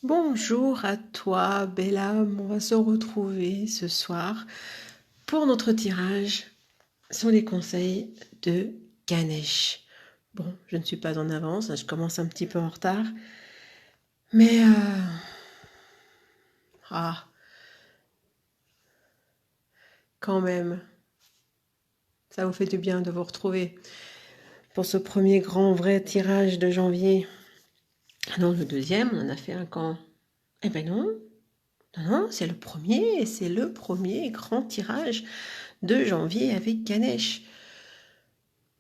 Bonjour à toi, belle âme. On va se retrouver ce soir pour notre tirage sur les conseils de Ganesh. Bon, je ne suis pas en avance, je commence un petit peu en retard, mais ah, quand même, ça vous fait du bien de vous retrouver pour ce premier grand vrai tirage de janvier. Ah non, le deuxième, on en a fait un quand? Eh ben non, non, c'est le premier grand tirage de janvier avec Ganesh.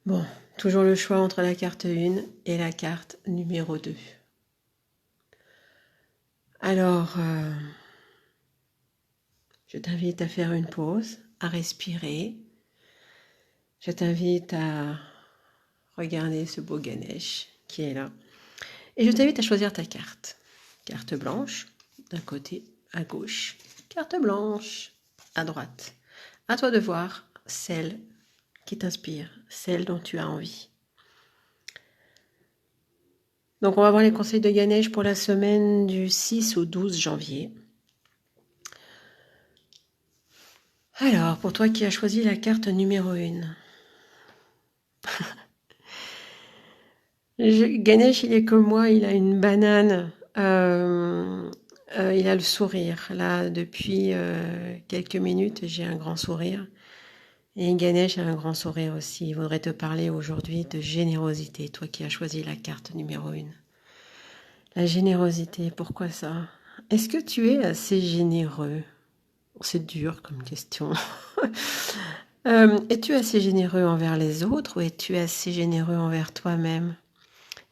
Bon, toujours le choix entre la carte 1 et la carte numéro 2. Alors, je t'invite à faire une pause, à respirer. Je t'invite à regarder ce beau Ganesh qui est là. Et je t'invite à choisir ta carte. Carte blanche, d'un côté à gauche. Carte blanche, à droite. À toi de voir celle qui t'inspire, celle dont tu as envie. Donc on va voir les conseils de Ganesh pour la semaine du 6 au 12 janvier. Alors, pour toi qui as choisi la carte numéro 1. Ganesh, il est comme moi, il a une banane. Il a le sourire. Là, depuis quelques minutes, j'ai un grand sourire. Et Ganesh a un grand sourire aussi. Il voudrait te parler aujourd'hui de générosité, toi qui as choisi la carte numéro 1. La générosité, pourquoi ça? Est-ce que tu es assez généreux? C'est dur comme question. Es-tu assez généreux envers les autres ou es-tu assez généreux envers toi-même?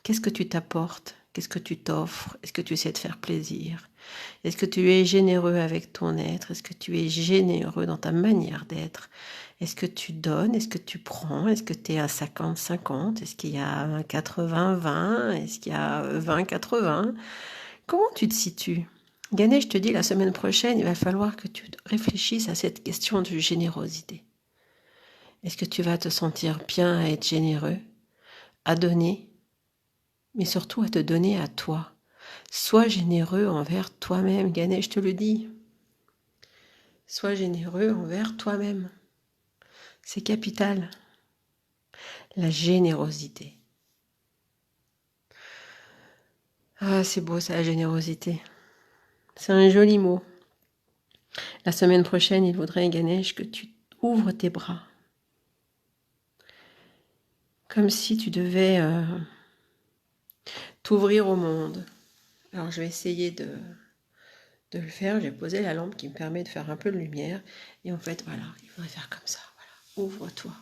Qu'est-ce que tu t'apportes? Qu'est-ce que tu t'offres? Est-ce que tu essaies de faire plaisir? Est-ce que tu es généreux avec ton être? Est-ce que tu es généreux dans ta manière d'être? Est-ce que tu donnes? Est-ce que tu prends? Est-ce que tu es à 50-50? Est-ce qu'il y a un 80-20? Est-ce qu'il y a 20-80? Comment tu te situes? Ganesh te dit la semaine prochaine, il va falloir que tu réfléchisses à cette question de générosité. Est-ce que tu vas te sentir bien à être généreux, à donner, mais surtout à te donner à toi? Sois généreux envers toi-même, Ganesh te le dit. Sois généreux envers toi-même. C'est capital. La générosité. Ah, c'est beau ça, la générosité. C'est un joli mot. La semaine prochaine, il voudrait, Ganesh, que tu ouvres tes bras. Comme si tu devais t'ouvrir au monde. Alors, je vais essayer de le faire. J'ai posé la lampe qui me permet de faire un peu de lumière. Et en fait, voilà, il faudrait faire comme ça. Voilà. Ouvre-toi.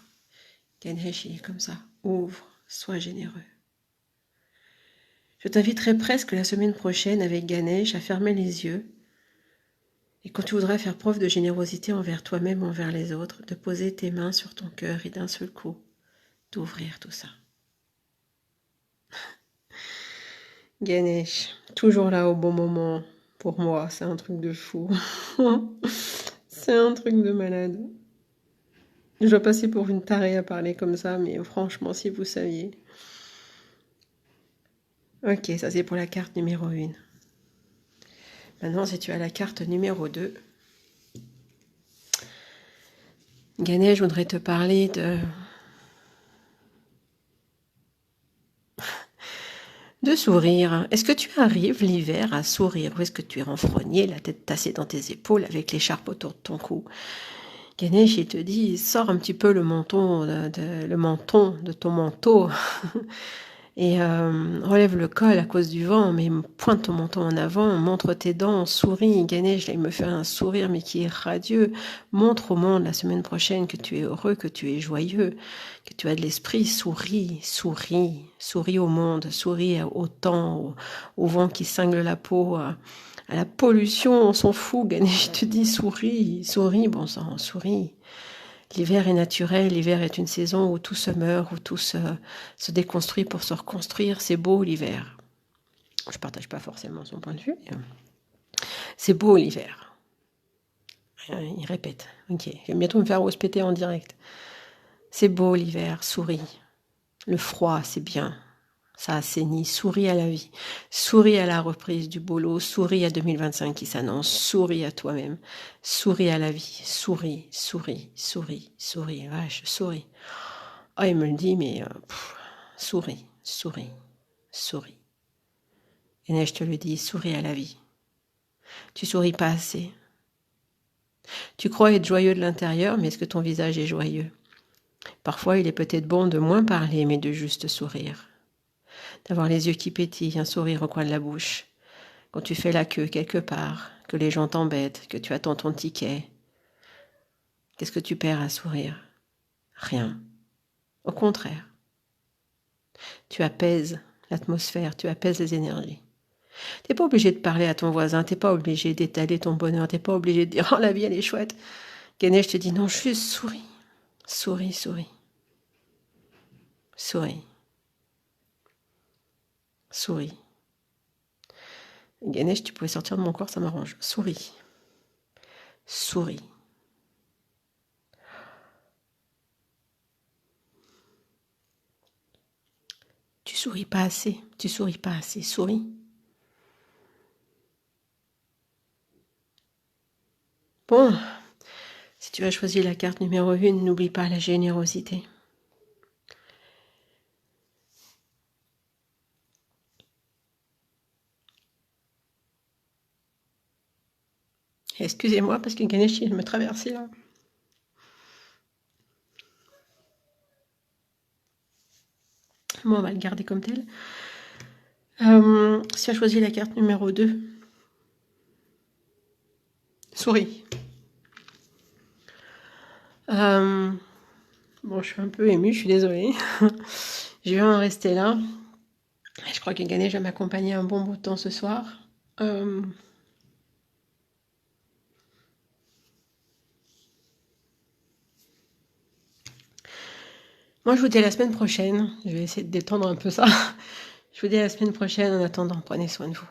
Ganesh, il est comme ça. Ouvre, sois généreux. Je t'inviterai presque la semaine prochaine avec Ganesh à fermer les yeux. Et quand tu voudras faire preuve de générosité envers toi-même, envers les autres, de poser tes mains sur ton cœur et d'un seul coup, d'ouvrir tout ça. Ganesh, toujours là au bon moment. Pour moi, c'est un truc de fou. C'est un truc de malade. Je dois passer pour une tarée à parler comme ça, mais franchement, si vous saviez. Ok, ça c'est pour la carte numéro 1. Maintenant, si tu as la carte numéro 2, Ganesh, je voudrais te parler de sourire. Est-ce que tu arrives l'hiver à sourire ou est-ce que tu es renfrogné, la tête tassée dans tes épaules avec l'écharpe autour de ton cou? Ganesh, il te dit, sors un petit peu le menton de ton manteau et relève le col à cause du vent, mais pointe ton menton en avant, montre tes dents, souris. Ganesh, là, il me fait un sourire, mais qui est radieux. Montre au monde la semaine prochaine que tu es heureux, que tu es joyeux, que tu as de l'esprit. Souris, souris, souris au monde, souris au temps, au vent qui cingle la peau, à la pollution, on s'en fout. Ganesh te dit souris, souris, bon sang, souris. L'hiver est naturel, l'hiver est une saison où tout se meurt, où tout se déconstruit pour se reconstruire. C'est beau l'hiver. Je ne partage pas forcément son point de vue. Mais c'est beau l'hiver. Il répète. Ok, je vais bientôt me faire rouspéter en direct. C'est beau l'hiver, souris. Le froid, c'est bien. Ça assainit. Souris à la vie. Souris à la reprise du boulot. Souris à 2025 qui s'annonce. Souris à toi-même. Souris à la vie. Souris, souris, souris, souris. Vache, souris. Oh, il me le dit, mais souris, souris, souris. Et je te le dis, souris à la vie. Tu souris pas assez. Tu crois être joyeux de l'intérieur, mais est-ce que ton visage est joyeux? Parfois, il est peut-être bon de moins parler, mais de juste sourire. D'avoir les yeux qui pétillent, un sourire au coin de la bouche. Quand tu fais la queue quelque part, que les gens t'embêtent, que tu attends ton ticket. Qu'est-ce que tu perds à sourire? Rien. Au contraire. Tu apaises l'atmosphère, tu apaises les énergies. T'es pas obligé de parler à ton voisin, t'es pas obligé d'étaler ton bonheur, t'es pas obligé de dire « Oh, la vie, elle est chouette ». Ganesh te dit « Non, juste souris, souris, souris, souris, souris ». Ganesh, tu pouvais sortir de mon corps, ça m'arrange. Souris, souris. Tu souris pas assez, tu souris pas assez, souris. Bon, si tu as choisi la carte numéro 1, n'oublie pas la générosité. Excusez-moi parce que Ganesh, il me traversait là. Bon, on va le garder comme tel. Si tu as choisi la carte numéro 2, souris. Bon, je suis un peu émue, je suis désolée. Je vais en rester là. Je crois que Ganesh va m'accompagner un bon bout de temps ce soir. Moi, je vous dis à la semaine prochaine. Je vais essayer de détendre un peu ça. Je vous dis à la semaine prochaine. En attendant, prenez soin de vous.